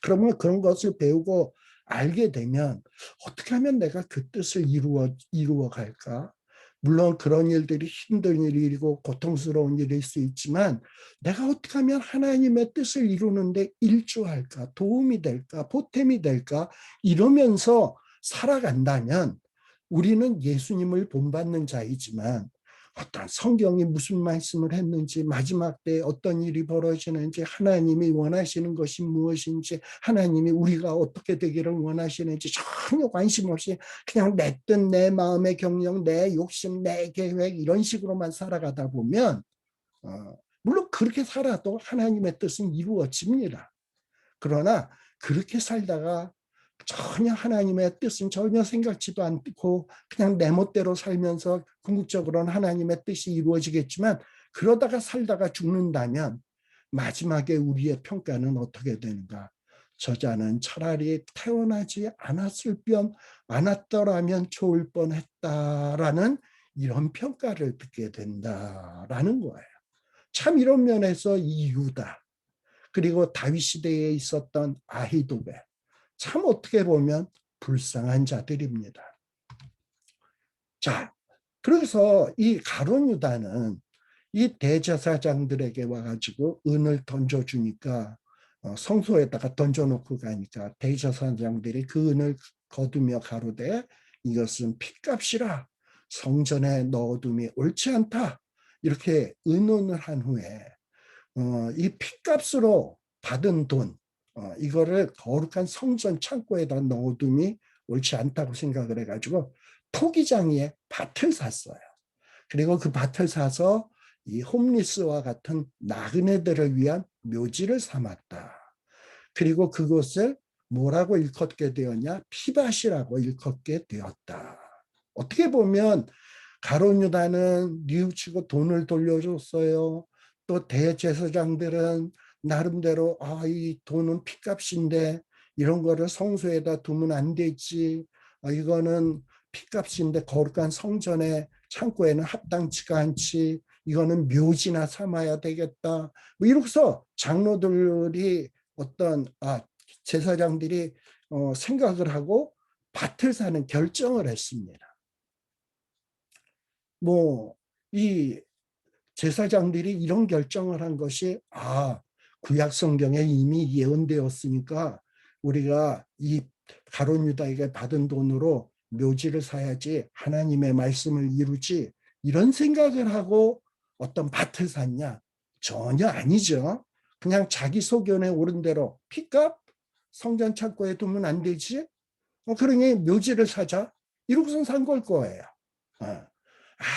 그러면 그런 것을 배우고 알게 되면 어떻게 하면 내가 그 뜻을 이루어 갈까? 물론 그런 일들이 힘든 일이고 고통스러운 일일 수 있지만 내가 어떻게 하면 하나님의 뜻을 이루는데 일조할까? 도움이 될까? 보탬이 될까? 이러면서 살아간다면 우리는 예수님을 본받는 자이지만 어떤 성경이 무슨 말씀을 했는지, 마지막 때에 어떤 일이 벌어지는지, 하나님이 원하시는 것이 무엇인지, 하나님이 우리가 어떻게 되기를 원하시는지 전혀 관심 없이 그냥 내 뜻, 내 마음의 경영, 내 욕심, 내 계획 이런 식으로만 살아가다 보면 물론 그렇게 살아도 하나님의 뜻은 이루어집니다. 그러나 그렇게 살다가 전혀 하나님의 뜻은 전혀 생각지도 않고 그냥 내 멋대로 살면서 궁극적으로는 하나님의 뜻이 이루어지겠지만 그러다가 살다가 죽는다면 마지막에 우리의 평가는 어떻게 되는가? 저자는 차라리 태어나지 않았더라면 좋을 뻔했다라는 이런 평가를 듣게 된다라는 거예요. 참 이런 면에서 이 유다 그리고 다윗 시대에 있었던 아히도벨 참 어떻게 보면 불쌍한 자들입니다. 자, 그래서 이 가룟 유다는 이 대제사장들에게 와가지고 은을 던져주니까 성소에다가 던져놓고 가니까 대제사장들이 그 은을 거두며 가로되 이것은 핏값이라 성전에 넣어둠이 옳지 않다. 이렇게 의논을 한 후에 이 핏값으로 받은 돈 이거를 거룩한 성전 창고에다 넣어둠이 옳지 않다고 생각을 해가지고 토기장이의 밭을 샀어요. 그리고 그 밭을 사서 이 홈리스와 같은 나그네들을 위한 묘지를 삼았다. 그리고 그것을 뭐라고 일컫게 되었냐? 피밭이라고 일컫게 되었다. 어떻게 보면 가룟 유다는 뉘우치고 돈을 돌려줬어요. 또 대제사장들은 나름대로 이 돈은 핏값인데 이런 거를 성소에다 두면 안 되지. 이거는 핏값인데 거룩한 성전에 창고에는 합당치가 않지. 이거는 묘지나 삼아야 되겠다. 뭐 이로써 장로들이 어떤 제사장들이 생각을 하고 밭을 사는 결정을 했습니다. 이 제사장들이 이런 결정을 한 것이 구약 성경에 이미 예언되었으니까 우리가 이 가룟 유다에게 받은 돈으로 묘지를 사야지 하나님의 말씀을 이루지 이런 생각을 하고 어떤 밭을 샀냐? 전혀 아니죠. 그냥 자기 소견에 오른 대로 핏값 성전 창고에 두면 안 되지? 그러니 묘지를 사자. 이러고선 산 걸 거예요.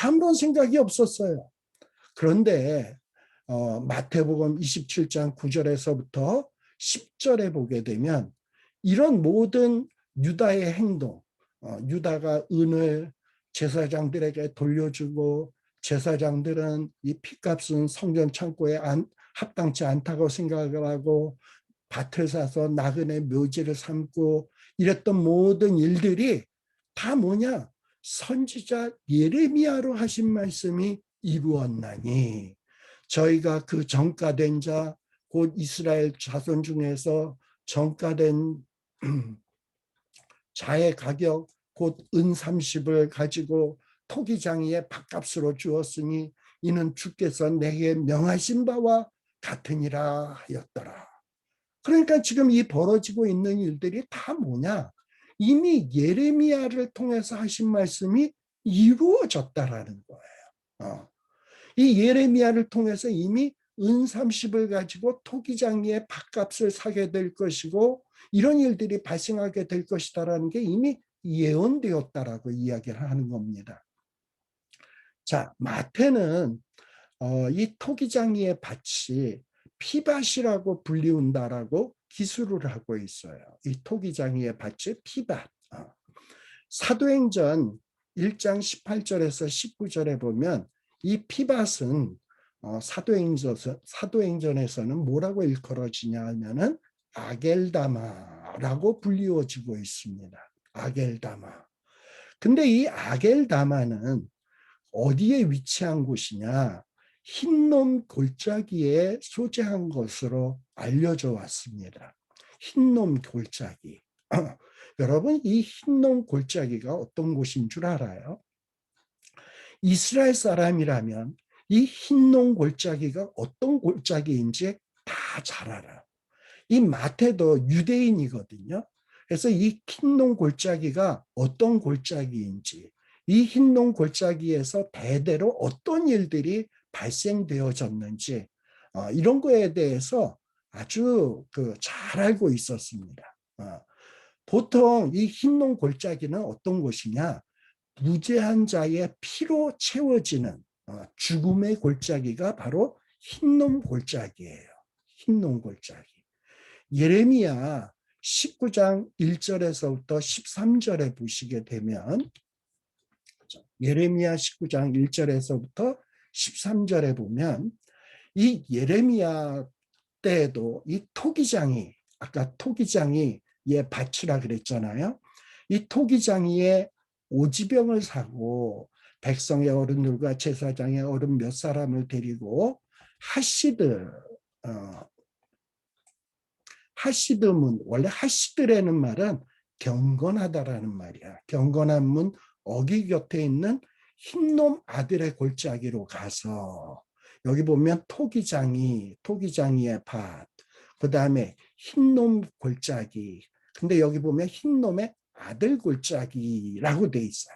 아무런 생각이 없었어요. 그런데 마태복음 27장 9절에서부터 10절에 보게 되면 이런 모든 유다의 행동, 유다가 은을 제사장들에게 돌려주고 제사장들은 이 핏값은 성전 창고에 합당치 않다고 생각을 하고 밭을 사서 나그네 묘지를 삼고 이랬던 모든 일들이 다 뭐냐? 선지자 예레미야로 하신 말씀이 이루었나니 저희가 그 정가된 자 곧 이스라엘 자손 중에서 정가된 자의 가격 곧 은 30을 가지고 토기장이의 밭값으로 주었으니 이는 주께서 내게 명하신 바와 같으니라 하였더라. 그러니까 지금 이 벌어지고 있는 일들이 다 뭐냐? 이미 예레미야를 통해서 하신 말씀이 이루어졌다라는 거예요. 이 예레미야를 통해서 이미 은 30을 가지고 토기장이의 밭값을 사게 될 것이고 이런 일들이 발생하게 될 것이다라는 게 이미 예언되었다라고 이야기를 하는 겁니다. 자, 마태는 이 토기장이의 밭이 피밭이라고 불리운다라고 기술을 하고 있어요. 이 토기장이의 밭이 피밭. 사도행전 1장 18절에서 19절에 보면 이 피밭은 사도행전에서는 뭐라고 일컬어지냐 하면은 아겔다마라고 불리워지고 있습니다. 아겔다마. 근데 이 아겔다마는 어디에 위치한 곳이냐? 흰놈 골짜기에 소재한 것으로 알려져 왔습니다. 흰놈 골짜기. 여러분, 이 흰놈 골짜기가 어떤 곳인 줄 알아요? 이스라엘 사람이라면 이 흰놈 골짜기가 어떤 골짜기인지 다 잘 알아요. 이 마태도 유대인이거든요. 그래서 이 흰놈 골짜기가 어떤 골짜기인지, 이 흰놈 골짜기에서 대대로 어떤 일들이 발생되어졌는지 이런 거에 대해서 아주 잘 알고 있었습니다. 보통 이 흰놈 골짜기는 어떤 곳이냐? 무죄한 자의 피로 채워지는 죽음의 골짜기가 바로 흰놈 골짜기예요. 흰놈 골짜기. 예레미야 19장 1절에서부터 13절에 보시게 되면 예레미야 19장 1절에서부터 13절에 보면 이 예레미야 때에도 이 토기장이 아까 토기장이 밭이라 그랬잖아요. 이 토기장이의 오지병을 사고 백성의 어른들과 제사장의 어른 몇 사람을 데리고 하시드문, 원래 하시드라는 말은 경건하다라는 말이야. 경건한 문 어기 곁에 있는 흰놈 아들의 골짜기로 가서 여기 보면 토기장이의 밭, 그 다음에 흰놈 골짜기. 근데 여기 보면 흰놈의 아들 골짜기라고 돼 있어요.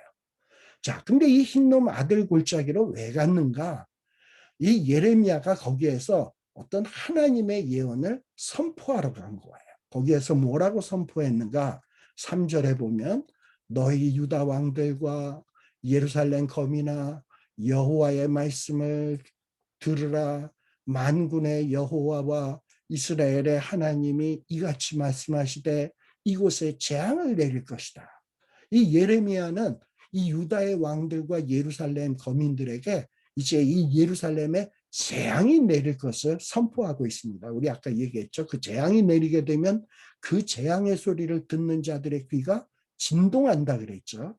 자, 근데 이 흰놈 아들 골짜기로 왜 갔는가? 이 예레미야가 거기에서 어떤 하나님의 예언을 선포하러 간 거예요. 거기에서 뭐라고 선포했는가? 3절에 보면 너희 유다 왕들과 예루살렘 거민아 여호와의 말씀을 들으라. 만군의 여호와와 이스라엘의 하나님이 이같이 말씀하시되 이곳에 재앙을 내릴 것이다. 이 예레미야는 이 유다의 왕들과 예루살렘 거민들에게 이제 이 예루살렘에 재앙이 내릴 것을 선포하고 있습니다. 우리 아까 얘기했죠. 그 재앙이 내리게 되면 그 재앙의 소리를 듣는 자들의 귀가 진동한다 그랬죠.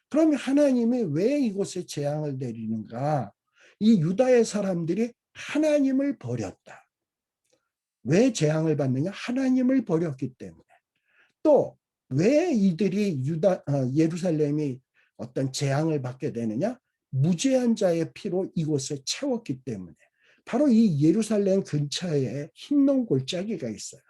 그럼 하나님이 왜 이곳에 재앙을 내리는가? 이 유다의 사람들이 하나님을 버렸다. 왜 재앙을 받느냐? 하나님을 버렸기 때문에. 또 왜 이들이 예루살렘이 어떤 재앙을 받게 되느냐? 무죄한 자의 피로 이곳을 채웠기 때문에. 바로 이 예루살렘 근처에 흰놈 골짜기가 있어요.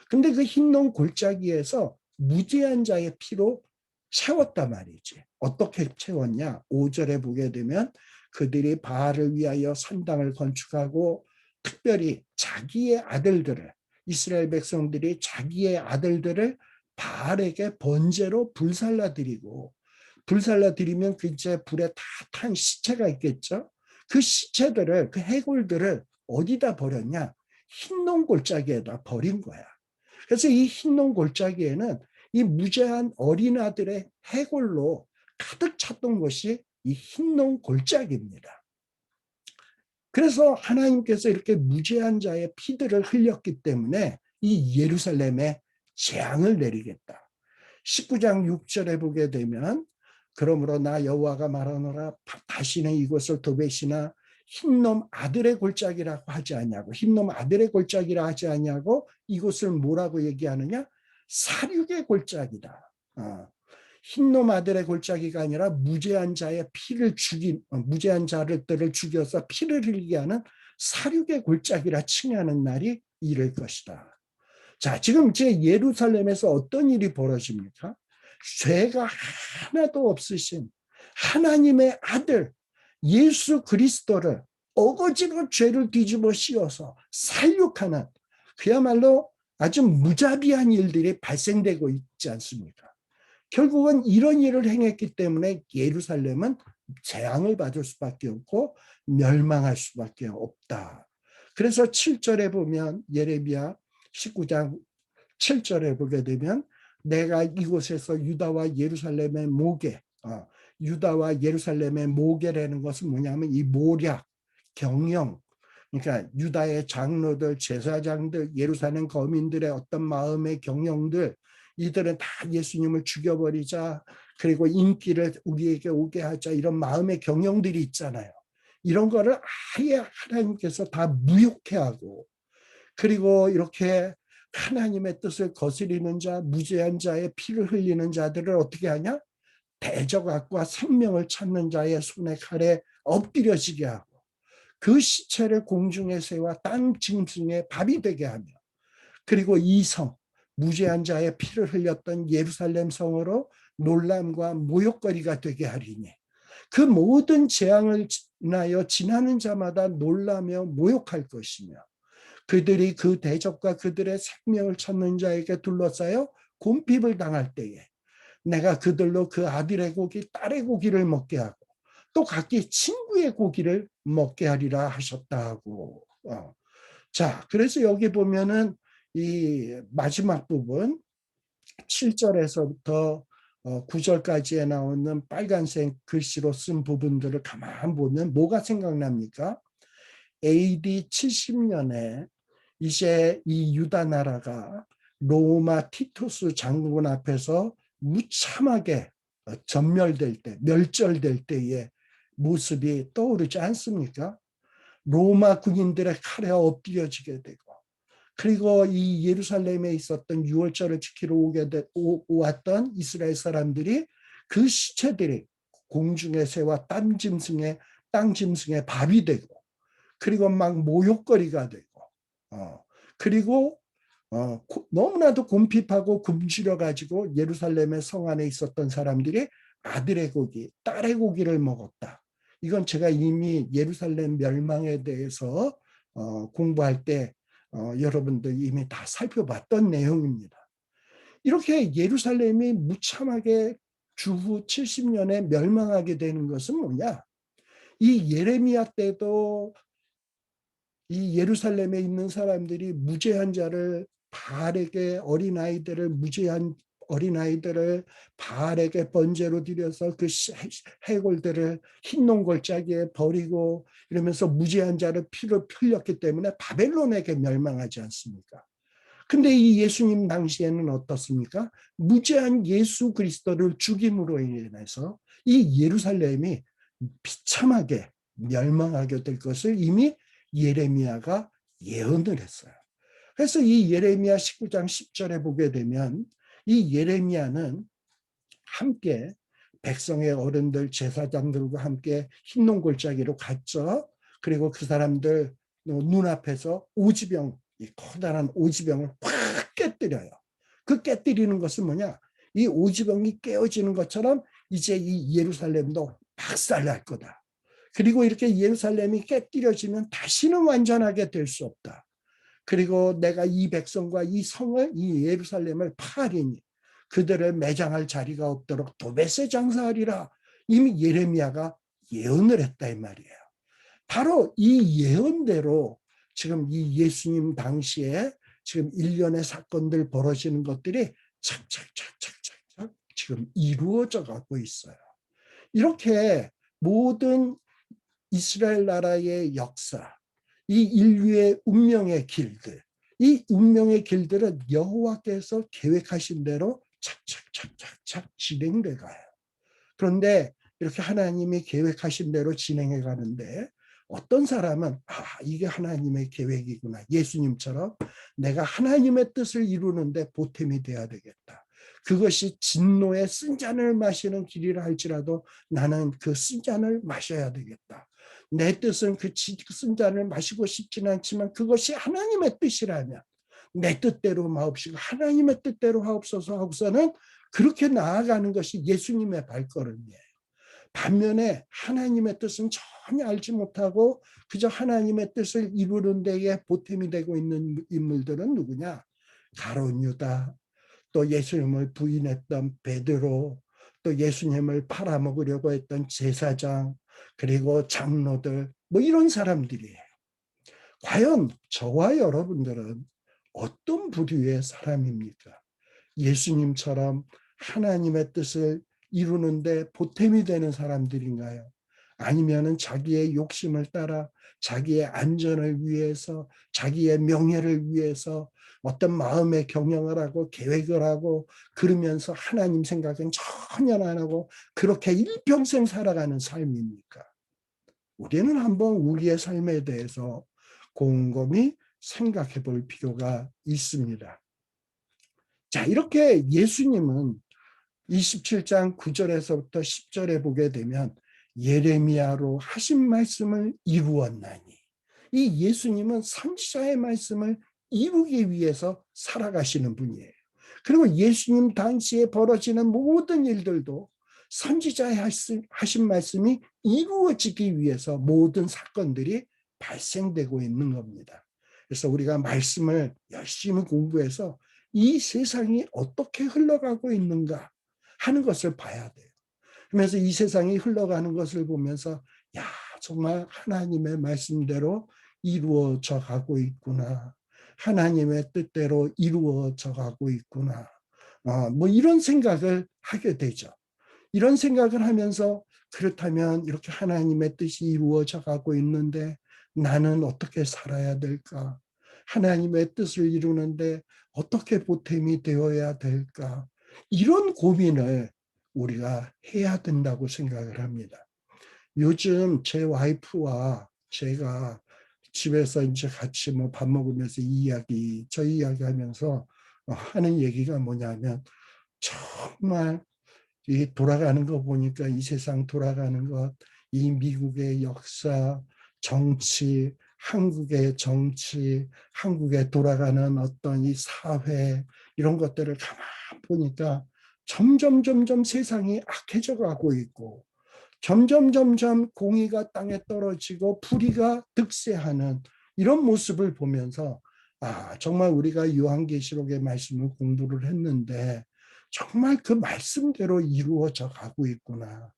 근데 그 흰놈 골짜기에서 무죄한 자의 피로 채웠단 말이지. 어떻게 채웠냐? 5절에 보게 되면 그들이 바알을 위하여 산당을 건축하고 특별히 자기의 아들들을 이스라엘 백성들이 자기의 아들들을 바알에게 번제로 불살라드리고 불살라드리면 그 이제 불에 다 탄 시체가 있겠죠. 그 시체들을 그 해골들을 어디다 버렸냐? 흰놈 골짜기에다 버린 거야. 그래서 이 흰놈 골짜기에는 이 무죄한 어린아들의 해골로 가득 찼던 것이 이 흰놈 골짜기입니다. 그래서 하나님께서 이렇게 무죄한 자의 피들을 흘렸기 때문에 이 예루살렘에 재앙을 내리겠다. 19장 6절에 보게 되면 그러므로 나 여호와가 말하노라 다시는 이곳을 도벳이나 흰놈 아들의 골짜기라고 하지 않냐고 흰놈 아들의 골짜기라 하지 않냐고 이곳을 뭐라고 얘기하느냐? 사륙의 골짜기다. 흰놈 아들의 골짜기가 아니라 무죄한 자의 피를 무죄한 자들을 죽여서 피를 흘리게 하는 사륙의 골짜기라 칭하는 날이 이를 것이다. 자, 지금 제 예루살렘에서 어떤 일이 벌어집니까? 죄가 하나도 없으신 하나님의 아들 예수 그리스도를 어거지로 죄를 뒤집어 씌워서 살육하는 그야말로 아주 무자비한 일들이 발생되고 있지 않습니까? 결국은 이런 일을 행했기 때문에 예루살렘은 재앙을 받을 수밖에 없고 멸망할 수밖에 없다. 그래서 7절에 보면 예레미야 19장 7절에 보게 되면 내가 이곳에서 유다와 예루살렘의 모계, 유다와 예루살렘의 모계라는 것은 뭐냐면 이 모략, 경영, 그러니까 유다의 장로들, 제사장들, 예루살렘 거민들의 어떤 마음의 경영들, 이들은 다 예수님을 죽여버리자, 그리고 인기를 우리에게 오게 하자, 이런 마음의 경영들이 있잖아요. 이런 거를 아예 하나님께서 다 무효케 하고, 그리고 이렇게 하나님의 뜻을 거스리는 자, 무죄한 자의 피를 흘리는 자들을 어떻게 하냐? 대적악과 생명을 찾는 자의 손에 칼에 엎드려지게 하고, 그 시체를 공중에 세워 땅 짐승의 밥이 되게 하며, 그리고 이 성, 무죄한 자의 피를 흘렸던 예루살렘 성으로 놀람과 모욕거리가 되게 하리니, 그 모든 재앙을 인하여 지나는 자마다 놀라며 모욕할 것이며, 그들이 그 대적과 그들의 생명을 찾는 자에게 둘러싸여 곰핍을 당할 때에 내가 그들로 그 아들의 고기, 딸의 고기를 먹게 하고 또 각기 친구의 고기를 먹게 하리라 하셨다 하고. 자, 그래서 여기 보면은 이 마지막 부분 7절에서부터 9절까지에 나오는 빨간색 글씨로 쓴 부분들을 가만 보면 뭐가 생각납니까? AD 70년에 이제 이 유다 나라가 로마 티투스 장군 앞에서 무참하게 전멸될 때, 멸절될 때의 모습이 떠오르지 않습니까? 로마 군인들의 칼에 엎드려지게 되고, 그리고 이 예루살렘에 있었던 유월절을 지키러 왔던 이스라엘 사람들이 그 시체들이 공중에 새와 땅 짐승의 밥이 되고, 그리고 막 모욕거리가 되고, 그리고 너무나도 곰핍하고 굶주려 가지고 예루살렘의 성 안에 있었던 사람들이 아들의 고기, 딸의 고기를 먹었다. 이건 제가 이미 예루살렘 멸망에 대해서 공부할 때 여러분들 이미 다 살펴봤던 내용입니다. 이렇게 예루살렘이 무참하게 주후 70년에 멸망하게 되는 것은 뭐냐? 이 예레미야 때도 이 예루살렘에 있는 사람들이 무죄한 자를 바알에게 무죄한 어린아이들을 바알에게 번제로 드려서 그 해골들을 흰 농골짜기에 버리고 이러면서 무죄한 자를 피를 흘렸기 때문에 바벨론에게 멸망하지 않습니까? 근데 이 예수님 당시에는 어떻습니까? 무죄한 예수 그리스도를 죽임으로 인해서 이 예루살렘이 비참하게 멸망하게 될 것을 이미 예레미야가 예언을 했어요. 그래서 이 예레미야 19장 10절에 보게 되면 이 예레미야는 함께 백성의 어른들, 제사장들과 함께 흰농골짜기로 갔죠. 그리고 그 사람들 눈앞에서 오지병, 이 커다란 오지병을 확 깨뜨려요. 그 깨뜨리는 것은 뭐냐? 이 오지병이 깨어지는 것처럼 이제 이 예루살렘도 박살날 거다. 그리고 이렇게 예루살렘이 깨뜨려지면 다시는 완전하게 될 수 없다. 그리고 내가 이 백성과 이 성을, 이 예루살렘을 파하리니 그들을 매장할 자리가 없도록 도배세 장사하리라. 이미 예레미야가 예언을 했다 이 말이에요. 바로 이 예언대로 지금 이 예수님 당시에 지금 일련의 사건들 벌어지는 것들이 착착착착착착 지금 이루어져 가고 있어요. 이렇게 모든 이스라엘 나라의 역사, 이 인류의 운명의 길들, 이 운명의 길들은 여호와께서 계획하신 대로 착착착착착 진행돼 가요. 그런데 이렇게 하나님이 계획하신 대로 진행해 가는데 어떤 사람은 이게 하나님의 계획이구나. 예수님처럼 내가 하나님의 뜻을 이루는데 보탬이 돼야 되겠다. 그것이 진노의 쓴 잔을 마시는 길이라 할지라도 나는 그 쓴 잔을 마셔야 되겠다. 내 뜻은 그 쓴 잔을 마시고 싶지는 않지만 그것이 하나님의 뜻이라면 내 뜻대로 마옵시고 하나님의 뜻대로 하옵소서 하고서는 그렇게 나아가는 것이 예수님의 발걸음이에요. 반면에 하나님의 뜻은 전혀 알지 못하고 그저 하나님의 뜻을 이루는 데에 보탬이 되고 있는 인물들은 누구냐? 가룟 유다, 또 예수님을 부인했던 베드로, 또 예수님을 팔아먹으려고 했던 제사장, 그리고 장로들, 뭐 이런 사람들이에요. 과연 저와 여러분들은 어떤 부류의 사람입니까? 예수님처럼 하나님의 뜻을 이루는데 보탬이 되는 사람들인가요? 아니면은 자기의 욕심을 따라 자기의 안전을 위해서, 자기의 명예를 위해서 어떤 마음의 경영을 하고 계획을 하고 그러면서 하나님 생각은 전혀 안 하고 그렇게 일평생 살아가는 삶입니까? 우리는 한번 우리의 삶에 대해서 곰곰이 생각해 볼 필요가 있습니다. 자, 이렇게 예수님은 27장 9절에서부터 10절에 보게 되면 예레미야로 하신 말씀을 이루었나니, 이 예수님은 선지자의 말씀을 이루기 위해서 살아가시는 분이에요. 그리고 예수님 당시에 벌어지는 모든 일들도 선지자의 하신 말씀이 이루어지기 위해서 모든 사건들이 발생되고 있는 겁니다. 그래서 우리가 말씀을 열심히 공부해서 이 세상이 어떻게 흘러가고 있는가 하는 것을 봐야 돼요. 그러면서 이 세상이 흘러가는 것을 보면서 야, 정말 하나님의 말씀대로 이루어져 가고 있구나. 하나님의 뜻대로 이루어져 가고 있구나. 뭐 이런 생각을 하게 되죠. 이런 생각을 하면서 그렇다면 이렇게 하나님의 뜻이 이루어져 가고 있는데 나는 어떻게 살아야 될까? 하나님의 뜻을 이루는데 어떻게 보탬이 되어야 될까? 이런 고민을 우리가 해야 된다고 생각을 합니다. 요즘 제 와이프와 제가 집에서 이제 같이 뭐 밥 먹으면서 저희 이야기 하면서 하는 얘기가 뭐냐면 정말 이 돌아가는 거 보니까 이 세상 돌아가는 것, 이 미국의 역사, 정치, 한국의 정치, 한국에 돌아가는 어떤 이 사회 이런 것들을 가만 보니까 점점 세상이 악해져 가고 있고 점점 공의가 땅에 떨어지고 불의가 득세하는 이런 모습을 보면서 정말 우리가 요한계시록의 말씀을 공부를 했는데 정말 그 말씀대로 이루어져 가고 있구나.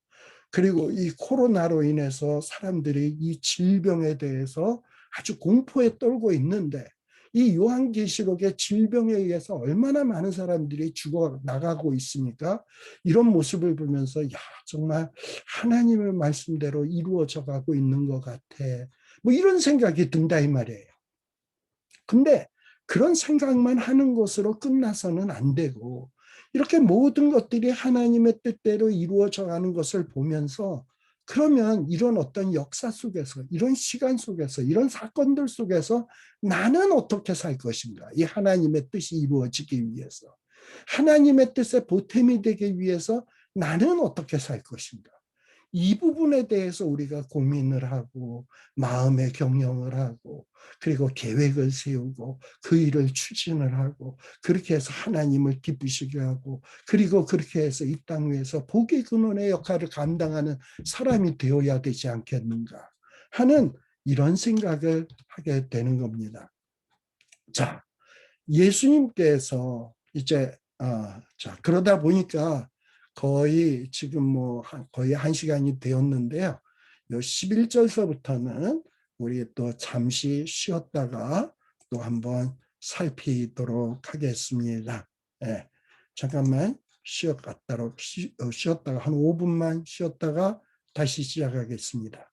그리고 이 코로나로 인해서 사람들이 이 질병에 대해서 아주 공포에 떨고 있는데 이 요한계시록의 질병에 의해서 얼마나 많은 사람들이 죽어 나가고 있습니까? 이런 모습을 보면서 야, 정말 하나님의 말씀대로 이루어져 가고 있는 것 같아. 뭐 이런 생각이 든다 이 말이에요. 근데 그런 생각만 하는 것으로 끝나서는 안 되고 이렇게 모든 것들이 하나님의 뜻대로 이루어져 가는 것을 보면서 그러면 이런 어떤 역사 속에서 이런 시간 속에서 이런 사건들 속에서 나는 어떻게 살 것인가? 이 하나님의 뜻이 이루어지기 위해서 하나님의 뜻에 보탬이 되기 위해서 나는 어떻게 살 것인가? 이 부분에 대해서 우리가 고민을 하고 마음의 경영을 하고 그리고 계획을 세우고 그 일을 추진을 하고 그렇게 해서 하나님을 기쁘시게 하고 그리고 그렇게 해서 이 땅 위에서 복의 근원의 역할을 감당하는 사람이 되어야 되지 않겠는가 하는 이런 생각을 하게 되는 겁니다. 자, 예수님께서 이제 자 그러다 보니까 거의 지금 뭐 거의 1시간이 되었는데요. 요 11절서부터는 우리 또 잠시 쉬었다가 또 한번 살피도록 하겠습니다. 네, 잠깐만 쉬었다가 한 5분만 쉬었다가 다시 시작하겠습니다.